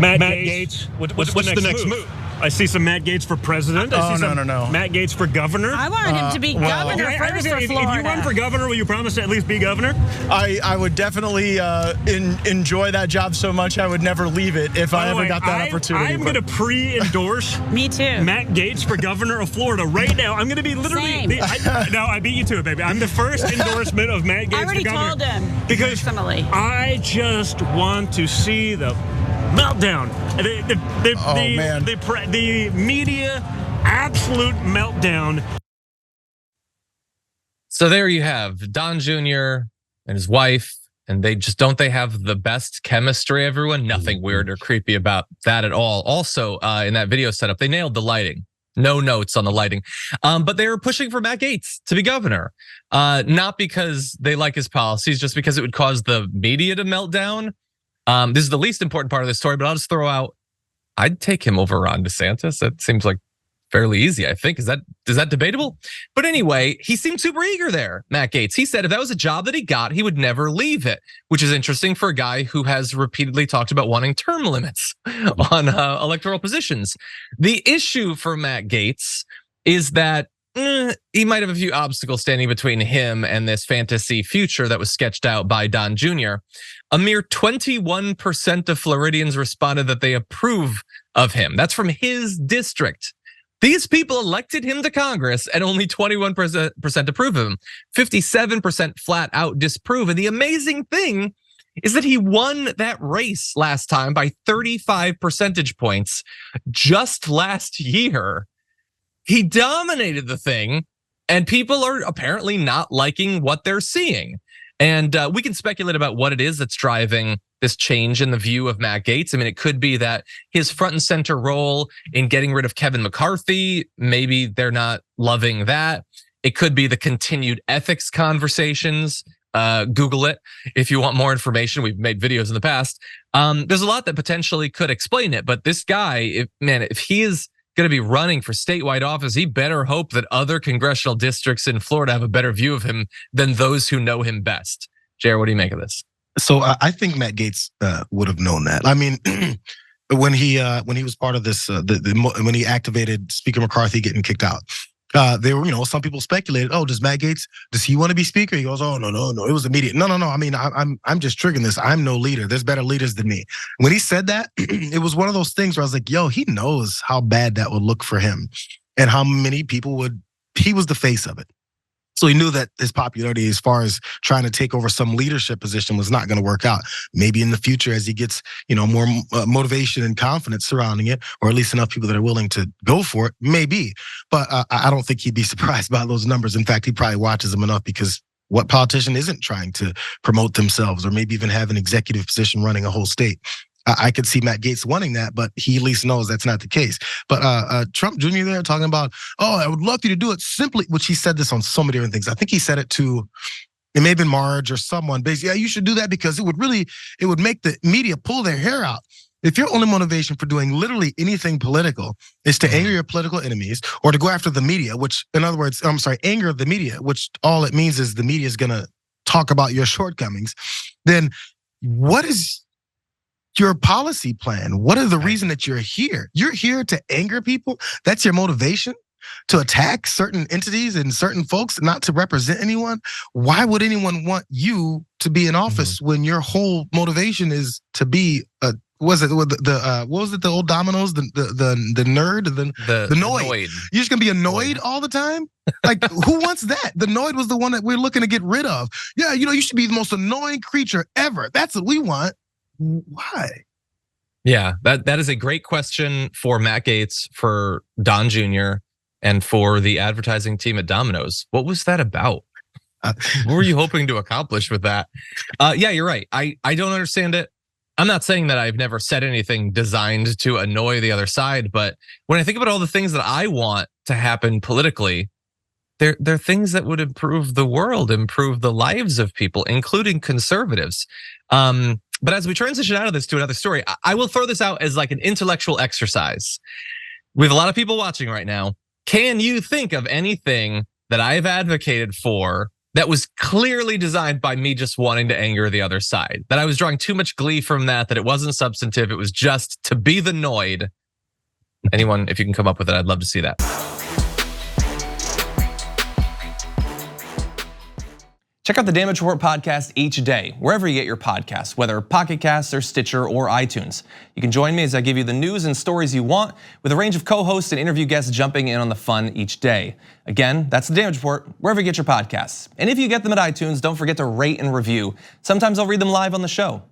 Matt Gaetz. What's the next move? I see some Matt Gaetz for president. I see some Matt Gaetz for governor. I want him to be governor first for Florida. If you run for governor, will you promise to at least be governor? I would definitely enjoy that job so much I would never leave it if I ever got that opportunity. I'm going to pre-endorse Me too. Matt Gaetz for governor of Florida right now. I'm going to be literally. No, I beat you to it, baby. I'm the first endorsement of Matt Gaetz for governor. I already told him because personally. I just want to see the meltdown. The media absolute meltdown. So there you have Don Jr. and his wife, and they have the best chemistry, everyone. Nothing weird or creepy about that at all. Also, in that video setup, they nailed the lighting. No notes on the lighting. But they were pushing for Matt Gaetz to be governor. Not because they like his policies, just because it would cause the media to melt down. This is the least important part of the story, but I'll just throw out, I'd take him over Ron DeSantis. That seems like fairly easy, I think. Is that debatable? But anyway, he seemed super eager there, Matt Gaetz. He said if that was a job that he got, he would never leave it, which is interesting for a guy who has repeatedly talked about wanting term limits on electoral positions. The issue for Matt Gaetz is that he might have a few obstacles standing between him and this fantasy future that was sketched out by Don Jr. A mere 21% of Floridians responded that they approve of him. That's from his district. These people elected him to Congress and only 21% approve of him. 57% flat out disapprove. And the amazing thing is that he won that race last time by 35 percentage points just last year. He dominated the thing, and people are apparently not liking what they're seeing. And we can speculate about what it is that's driving this change in the view of Matt Gaetz. I mean, it could be that his front and center role in getting rid of Kevin McCarthy, maybe they're not loving that. It could be the continued ethics conversations. Google it if you want more information. We've made videos in the past. There's a lot that potentially could explain it, but this guy, if he is going to be running for statewide office, he better hope that other congressional districts in Florida have a better view of him than those who know him best. Jared, what do you make of this? So I think Matt Gaetz would have known that. I mean, when he was part of this, when he activated Speaker McCarthy getting kicked out, there were, some people speculated, does Matt Gaetz, does he want to be speaker? He goes, no, it was immediate. No. I mean, I'm just triggering this. I'm no leader. There's better leaders than me. When he said that, it was one of those things where I was like, he knows how bad that would look for him and how many people he was the face of it. So he knew that his popularity as far as trying to take over some leadership position was not going to work out. Maybe in the future, as he gets, more motivation and confidence surrounding it, or at least enough people that are willing to go for it, maybe. But I don't think he'd be surprised by those numbers. In fact, he probably watches them enough, because what politician isn't trying to promote themselves or maybe even have an executive position running a whole state? I could see Matt Gaetz wanting that, but he at least knows that's not the case. But Trump Jr. there talking about, I would love you to do it simply, which he said this on so many different things. I think he said it to, it may have been Marge or someone, basically, you should do that because it would make the media pull their hair out. If your only motivation for doing literally anything political is to anger your political enemies or to go after the media, which in other words, anger the media, which all it means is the media is going to talk about your shortcomings, then what is your policy plan? What is the reason that you're here? You're here to anger people? That's your motivation? To attack certain entities and certain folks, not to represent anyone? Why would anyone want you to be in office when your whole motivation is to be what was it the old dominoes, the nerd, the Noid? You're just gonna be annoyed all the time? Like, who wants that? The Noid was the one that we're looking to get rid of. Yeah, you should be the most annoying creature ever. That's what we want. Why? Yeah, that is a great question for Matt Gaetz, for Don Jr., and for the advertising team at Domino's. What was that about? What were you hoping to accomplish with that? Yeah, you're right. I don't understand it. I'm not saying that I've never said anything designed to annoy the other side, but when I think about all the things that I want to happen politically, they're things that would improve the world, improve the lives of people, including conservatives. But as we transition out of this to another story, I will throw this out as like an intellectual exercise. We have a lot of people watching right now. Can you think of anything that I've advocated for that was clearly designed by me just wanting to anger the other side. That I was drawing too much glee from that it wasn't substantive. It was just to be the Noid. Anyone, if you can come up with it, I'd love to see that. Check out the Damage Report podcast each day, wherever you get your podcasts, whether Pocket Casts or Stitcher or iTunes. You can join me as I give you the news and stories you want, with a range of co-hosts and interview guests jumping in on the fun each day. Again, that's the Damage Report, wherever you get your podcasts. And if you get them at iTunes, don't forget to rate and review. Sometimes I'll read them live on the show.